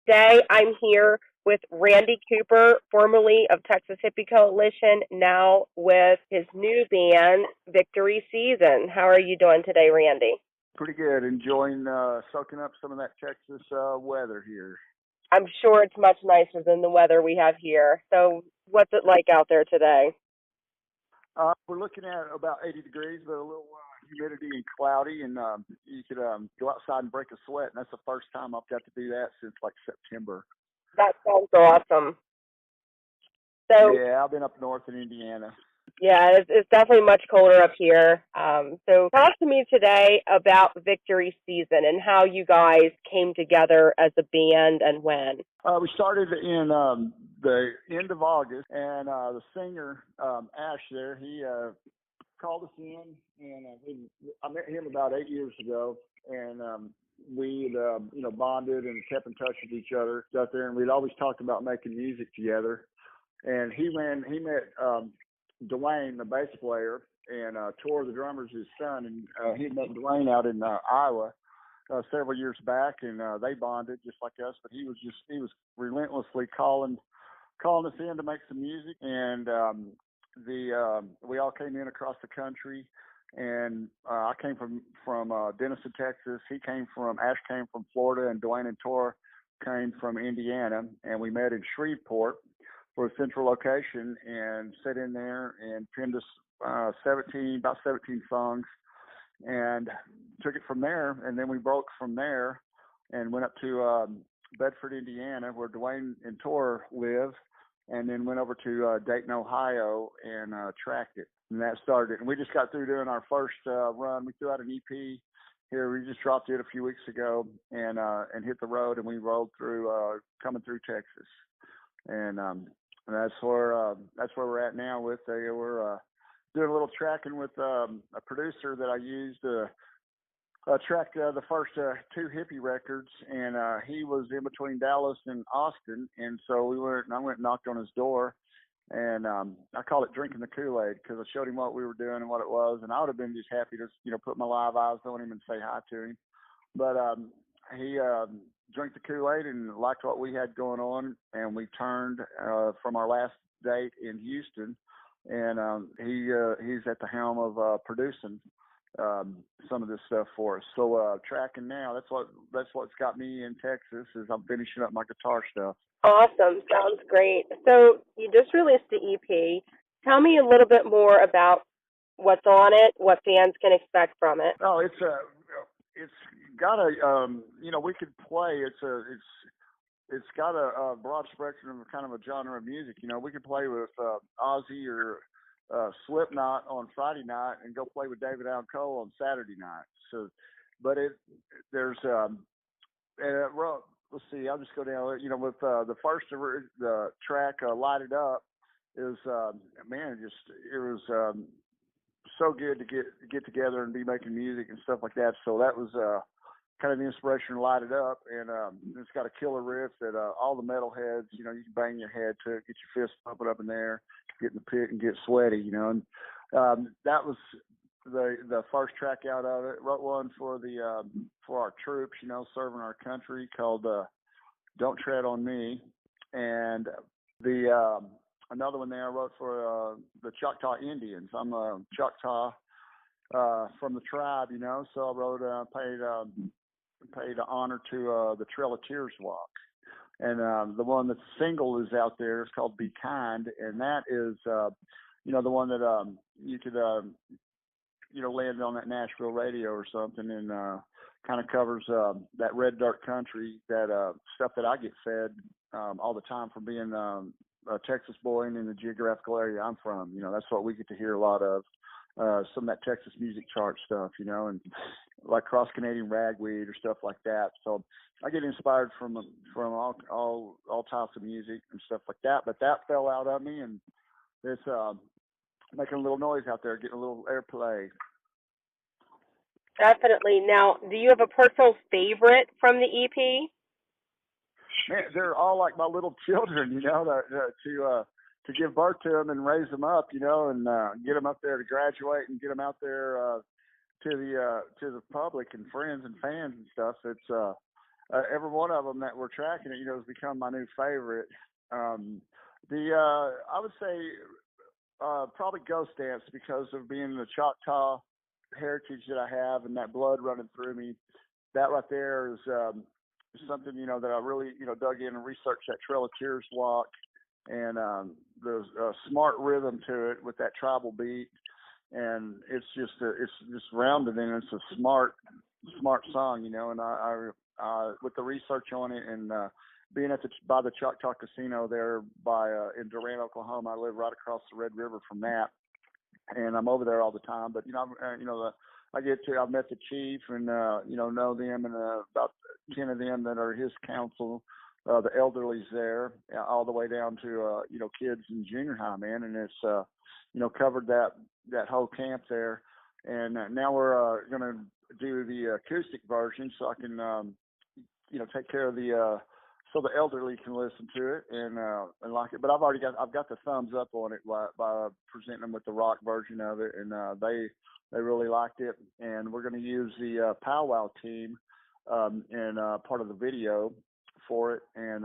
Today I'm here with Randy Cooper, formerly of Texas Hippie Coalition, now with his new band, Victory Season. How are you doing today, Randy? Pretty good. Enjoying soaking up some of that Texas weather here. I'm sure it's much nicer than the weather we have here. So, what's it like out there today? We're looking at about 80 degrees, but a little humidity and cloudy, and you could go outside and break a sweat. And that's the first time I've got to do that since like September. That sounds awesome. So, Yeah, I've been up north in Indiana. yeah, it's definitely much colder up here. So talk to me today about Victory Season and how you guys came together as a band and when. We started in the end of August, and the singer, Ash there, he called us in, and I met him about 8 years ago, and we bonded and kept in touch with each other out there, and we'd always talked about making music together. And he met Dwayne, the bass player, and Tor, the drummer's his son, and he met Dwayne out in Iowa several years back, and they bonded just like us. But he was relentlessly calling us in to make some music, and we all came in across the country, and I came from Denison, Texas. Ash came from Florida, and Dwayne and Tor came from Indiana, and we met in Shreveport for a central location and sat in there and pinned us about 17 songs, and took it from there. And then we broke from there and went up to Bedford, Indiana, where Dwayne and Tor live, and then went over to Dayton, Ohio, and tracked it. And that started it. And we just got through doing our first run. We threw out an EP here. We just dropped it a few weeks ago and hit the road, and we rolled through coming through Texas. And that's where we're at now. We're doing a little tracking with a producer that I used to track the first two hippie records, and he was in between Dallas and Austin, and so I went and knocked on his door, and I call it drinking the Kool-Aid, because I showed him what we were doing and what it was, and I would have been just happy to put my live eyes on him and say hi to him, but he drank the Kool-Aid and liked what we had going on, and we turned from our last date in Houston, and he's at the helm of producing some of this stuff for us. So tracking now, that's what's got me in Texas, is I'm finishing up my guitar stuff. Awesome. Sounds great. So you just released the EP. Tell me a little bit more about what's on it, what fans can expect from it. Oh, it's got a we could play. It's got a broad spectrum of kind of a genre of music. We could play with Ozzy or Slipknot on Friday night and go play with David Allan Coe on Saturday night. So, but let's see. I'll just go down. With the first the track "Light It Up" is it was so good to get together and be making music and stuff like that. So that was kind of the inspiration to Light It Up, and it's got a killer riff that all the metalheads, you can bang your head to it, get your fist pumping up in there, get in the pit and get sweaty, and that was the first track out of it. Wrote one for our troops, serving our country, called "Don't Tread on Me," and the another one there I wrote for the Choctaw Indians. I'm a Choctaw from the tribe, so I wrote paid honor to the Trail of Tears walk, and the one that's single is out there. It's called "Be Kind," and that is the one that you could land on that Nashville radio or something, and kind of covers that red dirt country, that stuff that I get fed all the time from being a Texas boy and in the geographical area I'm from. That's what we get to hear a lot of. Some of that Texas music chart stuff, and like Cross Canadian Ragweed or stuff like that. So I get inspired from all types of music and stuff like that. But that fell out of me, and it's making a little noise out there, getting a little airplay. Definitely. Now, do you have a personal favorite from the EP? Man, they're all like my little children, to give birth to them and raise them up, and get them up there to graduate and get them out there to the public and friends and fans and stuff. It's every one of them that we're tracking it, has become my new favorite. I would say probably Ghost Dance because of being the Choctaw heritage that I have and that blood running through me. That right there is something that I really dug in and researched that Trail of Tears walk and there's a smart rhythm to it with that tribal beat, and it's just rounded and it's a smart song, and I with the research on it and being at by the Choctaw Casino there by in Durant, Oklahoma. I live right across the Red River from that, and I'm over there all the time. But I've met the chief and know them and about 10 of them that are his council. The elderly's there, all the way down to kids in junior high, man, and it's covered that whole camp there. And now we're gonna do the acoustic version, so I can take care of the so the elderly can listen to it and like it. But I've got the thumbs up on it by presenting them with the rock version of it, and they really liked it. And we're going to use the powwow team in part of the video for it, and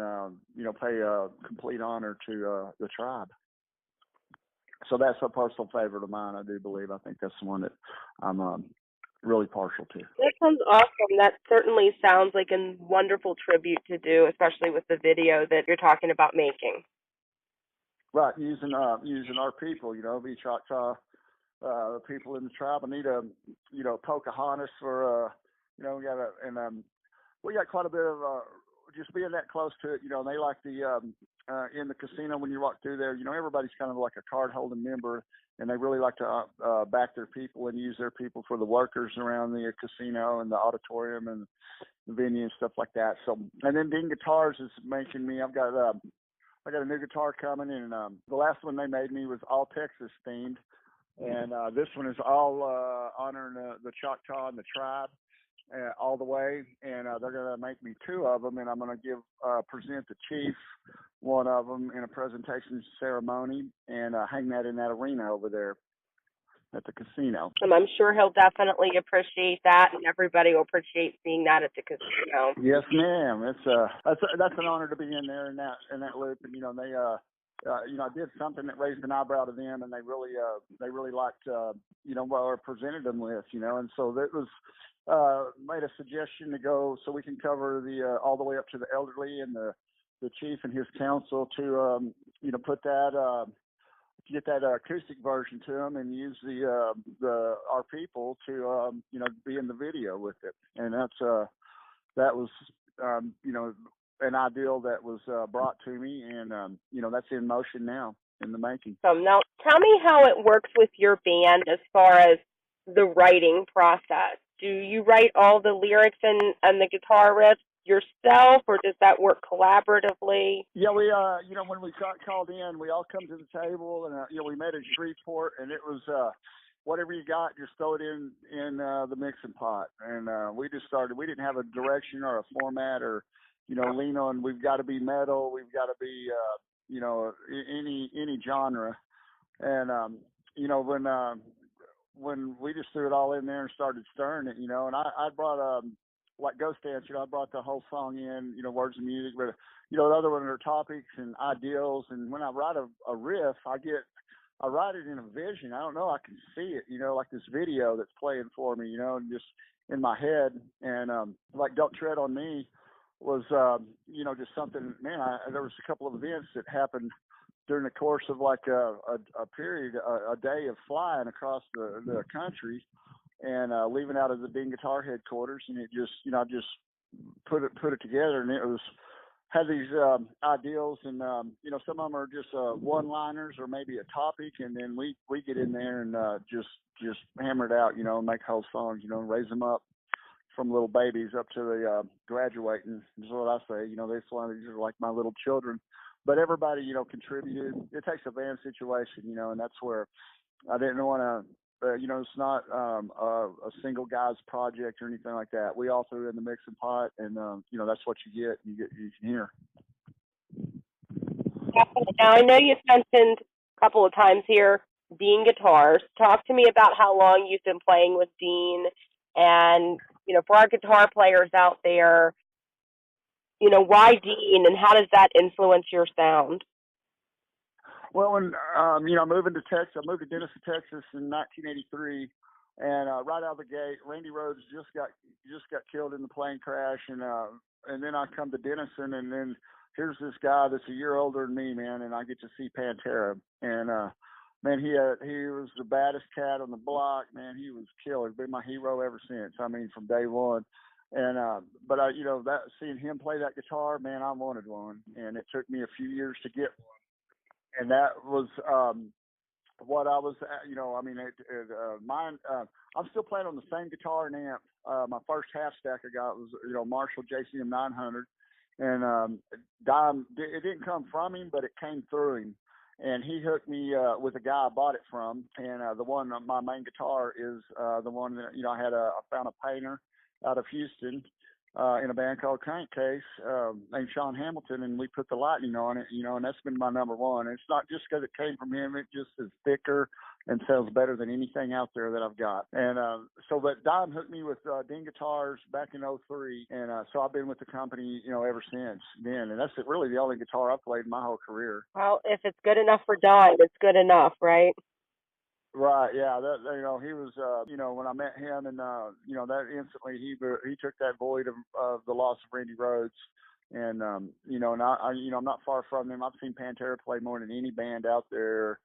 pay complete honor to the tribe. So that's a personal favorite of mine. I do believe. I think that's the one that I'm really partial to. That sounds awesome. That certainly sounds like a wonderful tribute to do, especially with the video that you're talking about making. Right, using our people, the Choctaw people in the tribe. I need a Pocahontas for we got quite a bit of just being that close to it. And they like the in the casino when you walk through there. Everybody's kind of like a card holding member, and they really like to back their people and use their people for the workers around the casino and the auditorium and the venue and stuff like that. So, and then Dean Guitars is making me. I got a new guitar coming, and the last one they made me was all Texas themed, and this one is all honoring the Choctaw and the tribe all the way. And they're gonna make me two of them, and I'm gonna present the chief one of them in a presentation ceremony and hang that in that arena over there at the casino. I'm sure he'll definitely appreciate that, and everybody will appreciate seeing that at the casino. Yes, ma'am. That's an honor to be in there in that loop, and they I did something that raised an eyebrow to them, and they really liked what I presented them with, and so that was made a suggestion to go so we can cover the all the way up to the elderly and the chief and his council to put that get that acoustic version to them and use our people to be in the video with it, and that was an ideal that was brought to me, and that's in motion now, in the making. Now tell me how it works with your band as far as the writing process. Do you write all the lyrics and the guitar riffs yourself, or does that work collaboratively? Yeah, we when we got called in, we all come to the table, and we met in Shreveport, and it was whatever you got, just throw it in the mixing pot, and we just started. We didn't have a direction or a format or lean on. We've got to be metal. We've got to be any genre, and when we just threw it all in there and started stirring it, and I brought like Ghost Dance, I brought the whole song in, words and music, but the other one are topics and ideals. And when I write a riff, I write it in a vision. I don't know, I can see it, like this video that's playing for me, and just in my head. And like Don't Tread on Me was, just something. Man, there was a couple of events that happened during the course of like a period, a day of flying across the country, and leaving out of the Dean Guitar headquarters, and it just, I just put it together, and it was had these ideals, and some of them are just one-liners or maybe a topic, and then we get in there and just hammer it out, make whole songs, raise them up from little babies up to the graduating. Is what I say. These are like my little children. But everybody, contributed. It takes a band situation, and that's where I didn't want to. It's not a single guy's project or anything like that. We all threw in the mixing pot, and that's what you get. You can hear. Now I know you've mentioned a couple of times here Dean Guitars. Talk to me about how long you've been playing with Dean, and for our guitar players out there, why Dean, and how does that influence your sound? Well, when moving to Texas, I moved to Denison, Texas in 1983, and right out of the gate, Randy Rhoads just got killed in the plane crash, and then I come to Denison, and then here's this guy that's a year older than me, man, and I get to see Pantera, and man, he was the baddest cat on the block, man. He was killer. He's been my hero ever since. I mean, from day one. And but I, that seeing him play that guitar, man, I wanted one, and it took me a few years to get and that was what I was. I mean, mine. I'm still playing on the same guitar and amp. My first half stack I got was Marshall JCM 900, and Dime. It didn't come from him, but it came through him. And he hooked me with a guy I bought it from, and the one my main guitar is the one that I found a painter out of Houston in a band called Crankcase named Sean Hamilton, and we put the Lightning on it, and that's been my number one. And it's not just because it came from him; it just is thicker and sounds better than anything out there that I've got. And but Dime hooked me with Dean guitars back in '03, and so I've been with the company, ever since then. And that's really the only guitar I've played my whole career. Well, if it's good enough for Dime, it's good enough, right? Right, yeah. That he was, when I met him, and that instantly he took that void of the loss of Randy Rhoads, and and I'm not far from him. I've seen Pantera play more than any band out there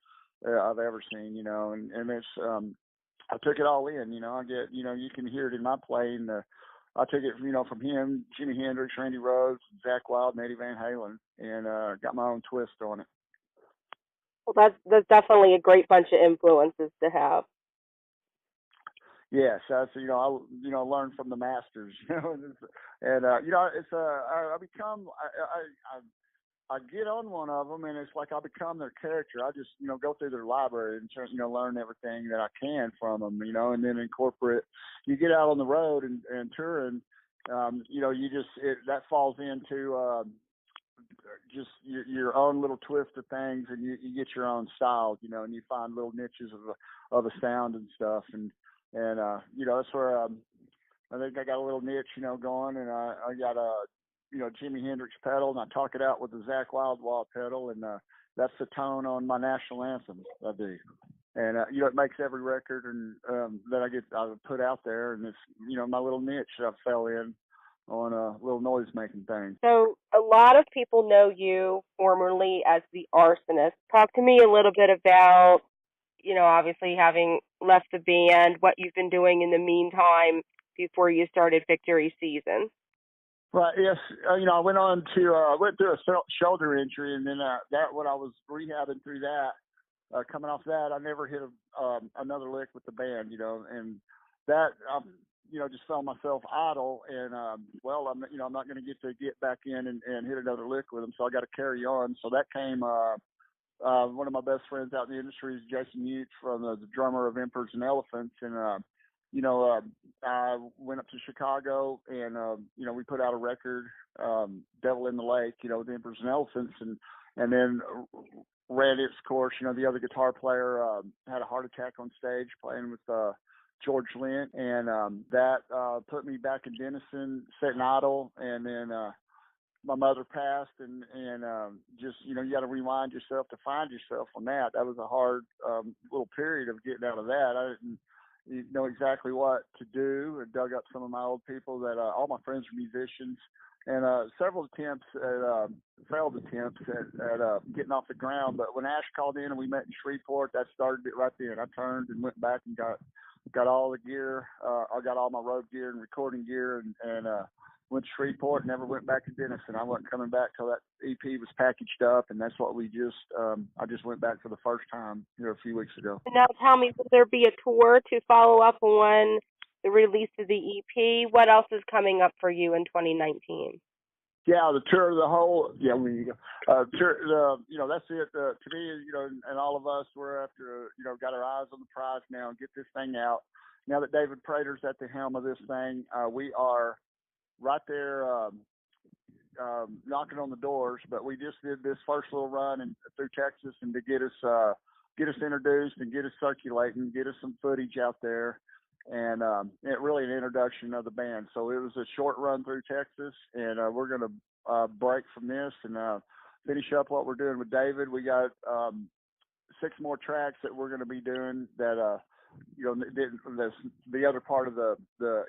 I've ever seen, and it's I took it all in, I get, you can hear it in my playing. I took it, from him, Jimi Hendrix, Randy Rhoads, Zakk Wylde, and Eddie Van Halen, and got my own twist on it. Well, that's definitely a great bunch of influences to have. Yes, that's I learn from the masters, and it's I become I get on one of them, and it's like I become their character. I just go through their library and learn everything that I can from them, and then incorporate. You get out on the road and touring, that falls into just your own little twist of things, and you get your own style, and you find little niches of a sound and stuff, and that's where I think I got a little niche, going, and I got a Jimi Hendrix pedal, and I talk it out with the Zakk Wylde wah pedal, and that's the tone on my national anthems I do. And it makes every record and that I put out there, and it's my little niche that I fell in on a little noise making thing. So a lot of people know you formerly as the arsonist. Talk to me a little bit about, obviously having left the band, what you've been doing in the meantime before you started Victory Season. Right. Yes. I went through a shoulder injury, and then that when I was rehabbing through that, coming off that, I never hit another lick with the band, and that just found myself idle, and I'm not going to get back in and hit another lick with them, so I got to carry on. So that came. One of my best friends out in the industry is Jason Mute, from the drummer of Emperors and Elephants, and I went up to Chicago, and we put out a record, Devil in the Lake, with Emperors and Elephants, and then ran its course. The other guitar player had a heart attack on stage playing with George Lynch, and that put me back in Denison, sitting idle, and then my mother passed, and just you got to rewind yourself to find yourself on that. That was a hard little period of getting out of that. I didn't know exactly what to do, and dug up some of my old people that all my friends were musicians, and several attempts at failed attempts at getting off the ground. But when Ash called in and we met in Shreveport, that started it right then. I turned and went back and got all the gear. I got all my road gear and recording gear, and went to Shreveport, never went back to Denison. I wasn't coming back till that EP was packaged up, and that's what I just went back for the first time a few weeks ago. Now tell me, will there be a tour to follow up on the release of the EP? What else is coming up for you in 2019? Yeah, the tour of the whole. Yeah, that's it. To me, and all of us, we're after, got our eyes on the prize now and get this thing out. Now that David Prater's at the helm of this thing, we are right there knocking on the doors. But we just did this first little run through Texas, and to get us introduced and get us circulating, get us some footage out there, and it really an introduction of the band. So it was a short run through Texas, and we're going to break from this and finish up what we're doing with David. We got 6 more tracks that we're going to be doing that that's the other part of the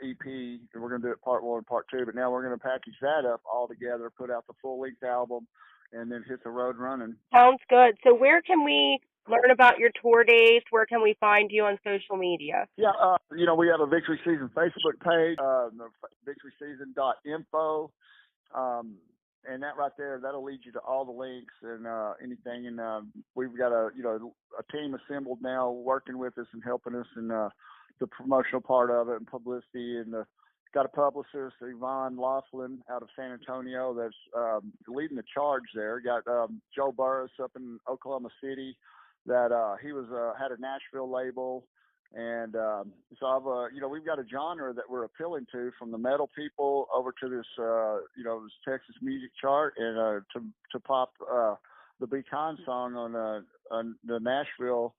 EP, and we're going to do it part 1 and part 2. But now we're going to package that up all together, put out the full length album, and then hit the road running. Sounds good. So where can we learn about your tour dates? Where can we find you on social media? Yeah, we have a Victory Season Facebook page, victoryseason.info. And that right there, that'll lead you to all the links and anything. And we've got a team assembled now working with us and helping us in the promotional part of it and publicity. And got a publicist, Yvonne Laughlin, out of San Antonio, that's leading the charge there. Got Joe Burris up in Oklahoma City that he was had a Nashville label. And so I've, we've got a genre that we're appealing to, from the metal people over to this, this Texas music chart, and to pop the Be Kind song on the Nashville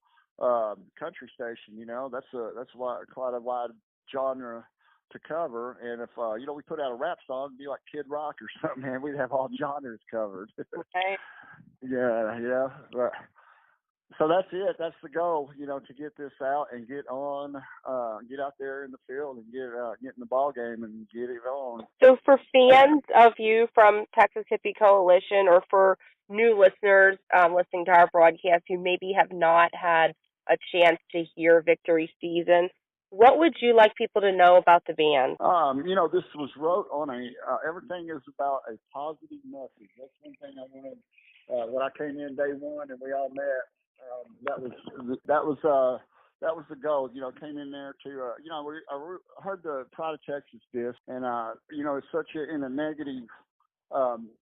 country station. That's quite a wide genre to cover. And if we put out a rap song, it'd be like Kid Rock or something, man, we'd have all genres covered. Okay. Yeah. But, so that's it. That's the goal, to get this out and get out there in the field and get in the ball game and get it on. So for fans of you from Texas Hippie Coalition, or for new listeners listening to our broadcast who maybe have not had a chance to hear Victory Season, what would you like people to know about the band? This was wrote on everything is about a positive message. That's one thing I wanted. When I came in day one and we all met, that was the goal. Came in there to I heard the Pride of Texas disc, and it's such in a negative.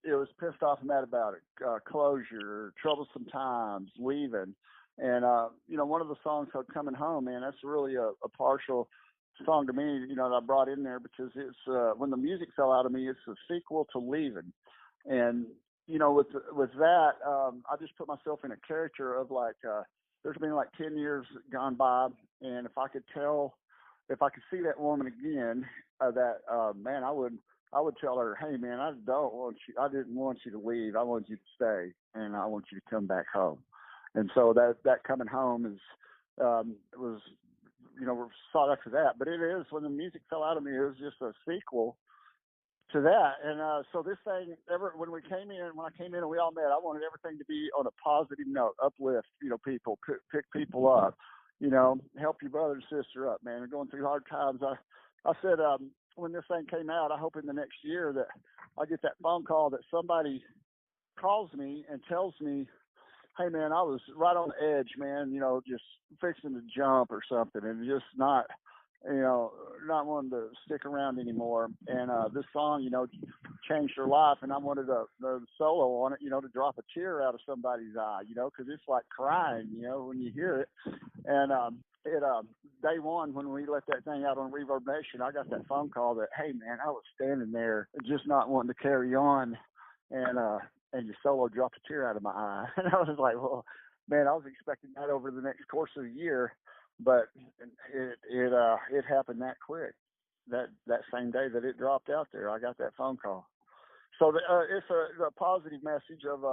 It was pissed off and mad about it. Closure, troublesome times, leaving, and one of the songs called "Coming Home," man, that's really a partial song to me. That I brought in there because it's when the music fell out of me. It's a sequel to Leaving, and with that, I just put myself in a character of there's been 10 years gone by, and if I could see that woman again, man, I would tell her, hey man, I didn't want you to leave. I want you to stay, and I want you to come back home. And so that coming home is, was, we're sought after that, but it is, when the music fell out of me, it was just a sequel to that. And so this thing, when I came in and we all met, I wanted everything to be on a positive note, uplift, people, pick people up, help your brother and sister up, man. They're going through hard times. I said, when this thing came out, I hope in the next year that I get that phone call that somebody calls me and tells me, hey man, I was right on the edge, man, just fixing to jump or something, and just not wanting to stick around anymore. And this song, changed her life, and I wanted the solo on it, to drop a tear out of somebody's eye, because it's like crying, when you hear it. And day one, when we let that thing out on Reverb Nation, I got that phone call that, hey man, I was standing there just not wanting to carry on, and your solo dropped a tear out of my eye. And I was like, well, man, I was expecting that over the next course of the year, but it happened that quick. That same day that it dropped out there, I got that phone call. So it's a positive message of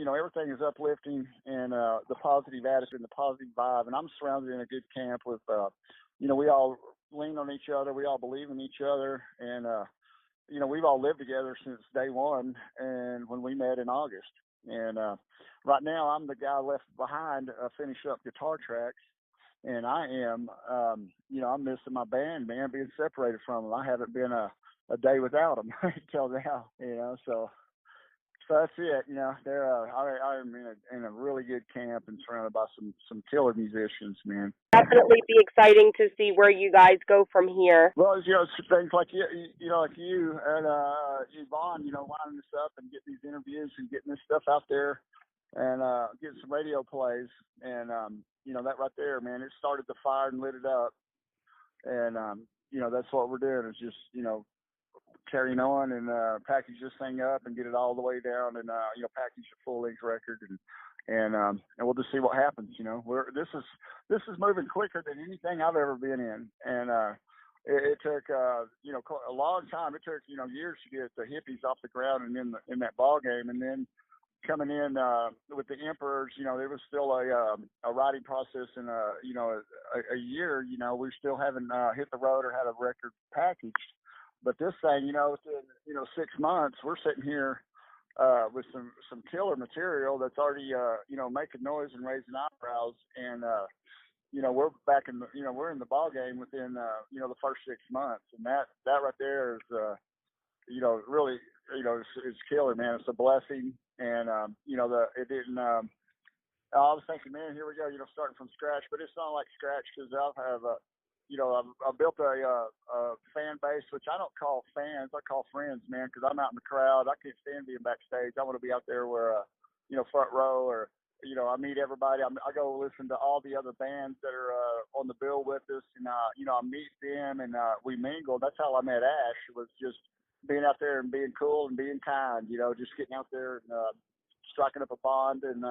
everything is uplifting, and the positive attitude and the positive vibe. And I'm surrounded in a good camp with we all lean on each other, we all believe in each other, and we've all lived together since day one, and when we met in August. And right now, I'm the guy left behind finish up guitar tracks, and I am, I'm missing my band, man, being separated from them. I haven't been a day without them until now, so that's it. I'm in a really good camp and surrounded by some killer musicians, man. Definitely be exciting to see where you guys go from here. Well, things like like you and Yvonne, lining this up and getting these interviews and getting this stuff out there, and getting some radio plays, and that right there, man, it started the fire and lit it up, and that's what we're doing, is just carrying on and package this thing up and get it all the way down, and package a full length record, and we'll just see what happens. This is moving quicker than anything I've ever been in, and it took a long time. It took years to get the hippies off the ground and in that ball game, and then coming in with the Emperors, there was still a writing process and a year. We still haven't hit the road or had a record packaged. But this thing, within 6 months, we're sitting here with some killer material that's already making noise and raising eyebrows, and we're back in we're in the ball game within the first 6 months, and that right there is really it's killer, man. It's a blessing, and it didn't. I was thinking, man, here we go, starting from scratch, but it's not like scratch because I've built a fan base, which I don't call fans, I call friends, man, because I'm out in the crowd. I can't stand being backstage. I want to be out there where, front row, or I meet everybody. I go listen to all the other bands that are on the bill with us, and I meet them, and we mingle. That's how I met Ash. Was just being out there and being cool and being kind. Just getting out there and striking up a bond and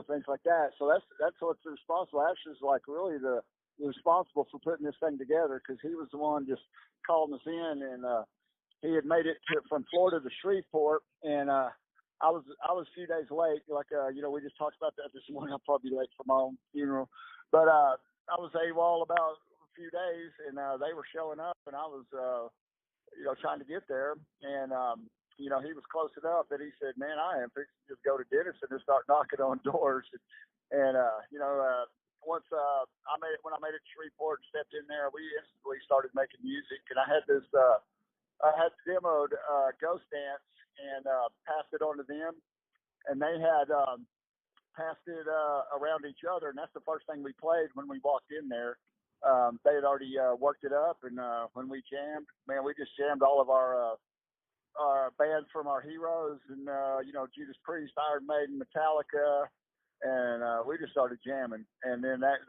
things like that. So that's what's responsible. Ash is like really the responsible for putting this thing together, because he was the one just calling us in, and he had made it from Florida to Shreveport, and I was a few days late. Like we just talked about that this morning. I'll probably be late for my own funeral, but I was AWOL about a few days, and they were showing up, and I was trying to get there, and he was close enough that he said, "Man, I am fixing to just go to Denison and start knocking on doors," and once when I made it to Shreveport and stepped in there, we instantly started making music. And I had I had demoed Ghost Dance and passed it on to them, and they had passed it around each other, and that's the first thing we played when we walked in there. They had already worked it up, and when we jammed, man, we just jammed all of our bands from our heroes, and Judas Priest, Iron Maiden, Metallica, and we just started jamming, and then that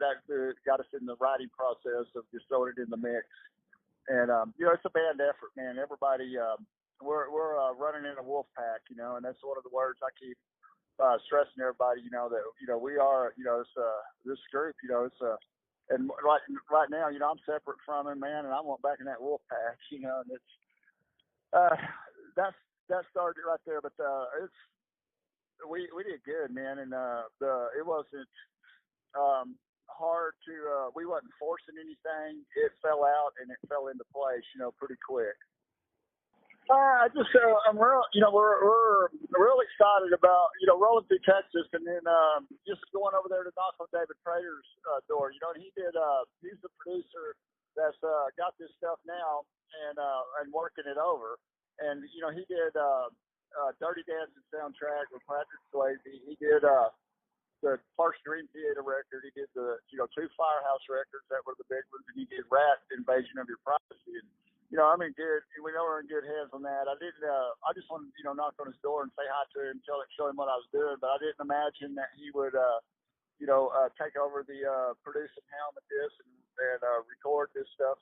got us in the writing process of just throwing it in the mix. And it's a band effort, man. Everybody, we're running in a wolf pack, and that's one of the words I keep stressing to everybody, that we are, it's this group, it's and right now, I'm separate from him, man, and I want back in that wolf pack, and it's that started right there, but it's we did good, man, and it wasn't hard to we wasn't forcing anything. It fell out and it fell into place, pretty quick. I just I'm real, we're real excited about rolling through Texas, and then just going over there to knock on David Prater's door. And he's the producer that's got this stuff now and working it over. And he did Dirty Dancing soundtrack with Patrick Swayze. He did the first Dream Theater record. He did the two Firehouse records that were the big ones, and he did Rat, Invasion of Your Privacy. And I'm in good. We know we're in good hands on that. I didn't. I just wanted knock on his door and say hi to him, show him what I was doing. But I didn't imagine that he would take over the producing helm at this and record this stuff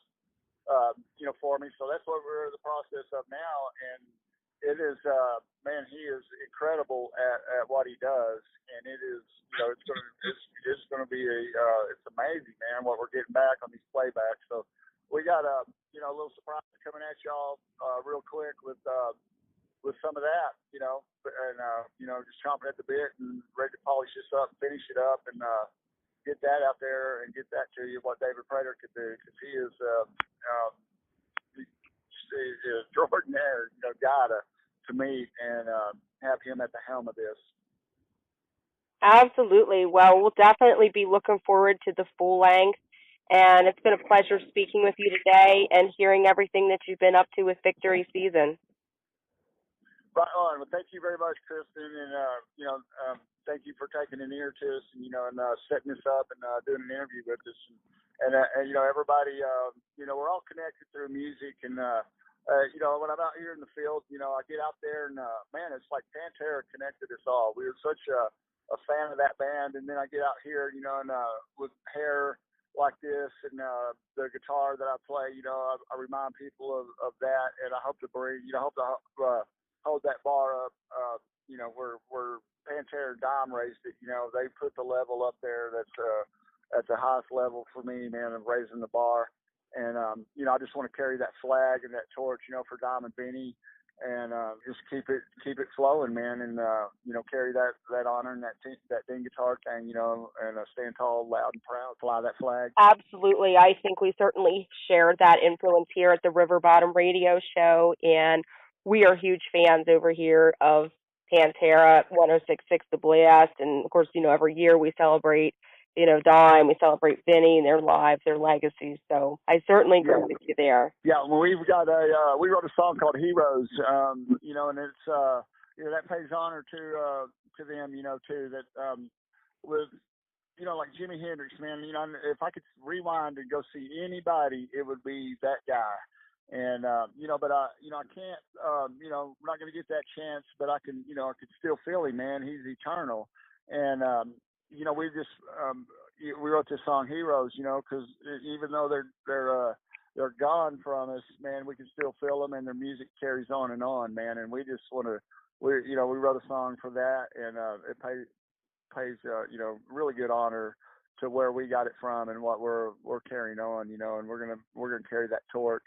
for me. So that's what we're in the process of now, and it is man, he is incredible at what he does, and it is it's gonna be it's amazing, man, what we're getting back on these playbacks. So we got a little surprise coming at y'all real quick with some of that, and just chomping at the bit and ready to polish this up and finish it up and get that out there and get that to you, what David Prater could do, because he is extraordinary, guy to meet and have him at the helm of this. Absolutely. Well, we'll definitely be looking forward to the full length. And it's been a pleasure speaking with you today and hearing everything that you've been up to with Victory Season. Right on. Well, thank you very much, Kristen, and thank you for taking an ear to us and and setting this up and doing an interview with us. And everybody, we're all connected through music, and when I'm out here in the field, I get out there and man, it's like Pantera connected us all. We were such a fan of that band, and then I get out here, and with hair like this and the guitar that I play, I remind people of that, and I hope to bring, hope to hold that bar up. Where Pantera and Dom raised it, they put the level up there. That's the highest level for me, man, of raising the bar. and I just want to carry that flag and that torch, for Diamond Benny, and just keep it flowing, man, and carry that honor and that ding guitar thing, and stand tall, loud, and proud, fly that flag. Absolutely. I think we certainly share that influence here at the River Bottom Radio Show, and we are huge fans over here of Pantera 1066 The Blast. And of course, every year we celebrate, Dime, we celebrate Vinny and their lives, their legacies. So I certainly agree with you there. Yeah, well, we wrote a song called Heroes, and it's that pays honor to them, too, that with like Jimi Hendrix, man. If I could rewind and go see anybody, it would be that guy. And but I can't. We're not going to get that chance, but I can. I could still feel him, man. He's eternal. And we just we wrote this song Heroes, because even though they're gone from us, man, we can still feel them, and their music carries on, man. And we just want to. We wrote a song for that, and it pays really good honor to where we got it from and what we're carrying on, and we're gonna carry that torch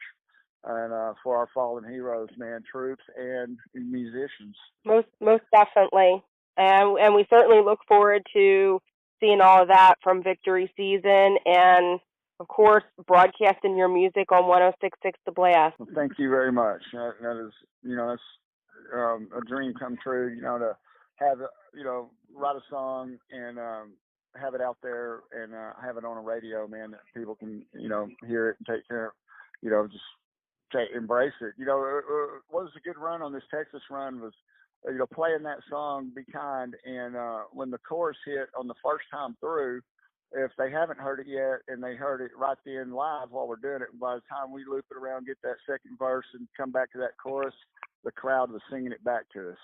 and for our fallen heroes, man, troops and musicians. Most definitely, and we certainly look forward to seeing all of that from Victory Season, and of course broadcasting your music on 1066 The Blast. Well, thank you very much. That is that's a dream come true. To have write a song and have it out there and have it on a radio, man, that people can hear it and take care of, just embrace it. What was a good run on this Texas run was playing that song Be Kind, and when the chorus hit on the first time through, if they haven't heard it yet and they heard it right then live while we're doing it, by the time we loop it around, get that second verse and come back to that chorus, the crowd was singing it back to us.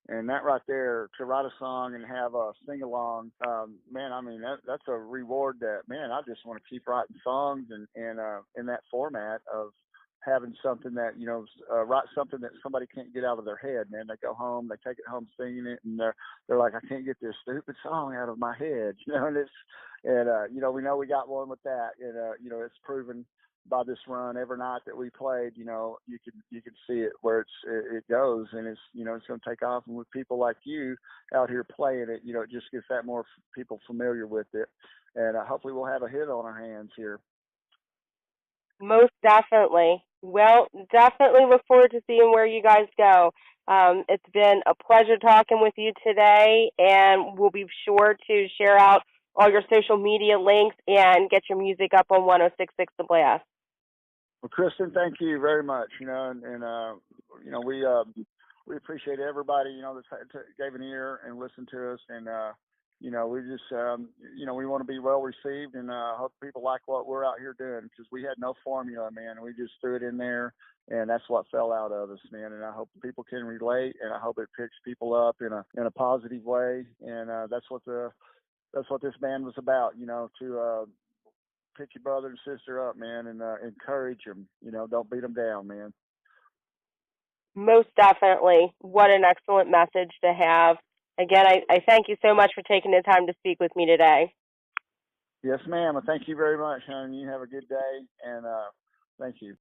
And that right there, to write a song and have a sing along, man, I mean that's a reward that, man, I just want to keep writing songs and in that format of having something that write something that somebody can't get out of their head, man. They go home, they take it home singing it, and they're like, I can't get this stupid song out of my head, and we know we got one with that, and it's proven by this run every night that we played. You can see it where it goes, and it's it's going to take off. And with people like you out here playing it, it just gets that more people familiar with it, and hopefully we'll have a hit on our hands here. Most definitely. Well, definitely look forward to seeing where you guys go. It's been a pleasure talking with you today, and we'll be sure to share out all your social media links and get your music up on 1066 The Blast. Well, Kristen, thank you very much. We appreciate everybody that gave an ear and listened to us, and we just we want to be well received, and hope people like what we're out here doing, because we had no formula, man. We just threw it in there, and that's what fell out of us, man. And I hope people can relate, and I hope it picks people up in a positive way, and that's what this band was about, to pick your brother and sister up, man, and encourage them. Don't beat them down, man. Most definitely. What an excellent message to have. Again, I thank you so much for taking the time to speak with me today. Yes, ma'am. Thank you very much, honey. You have a good day, and thank you.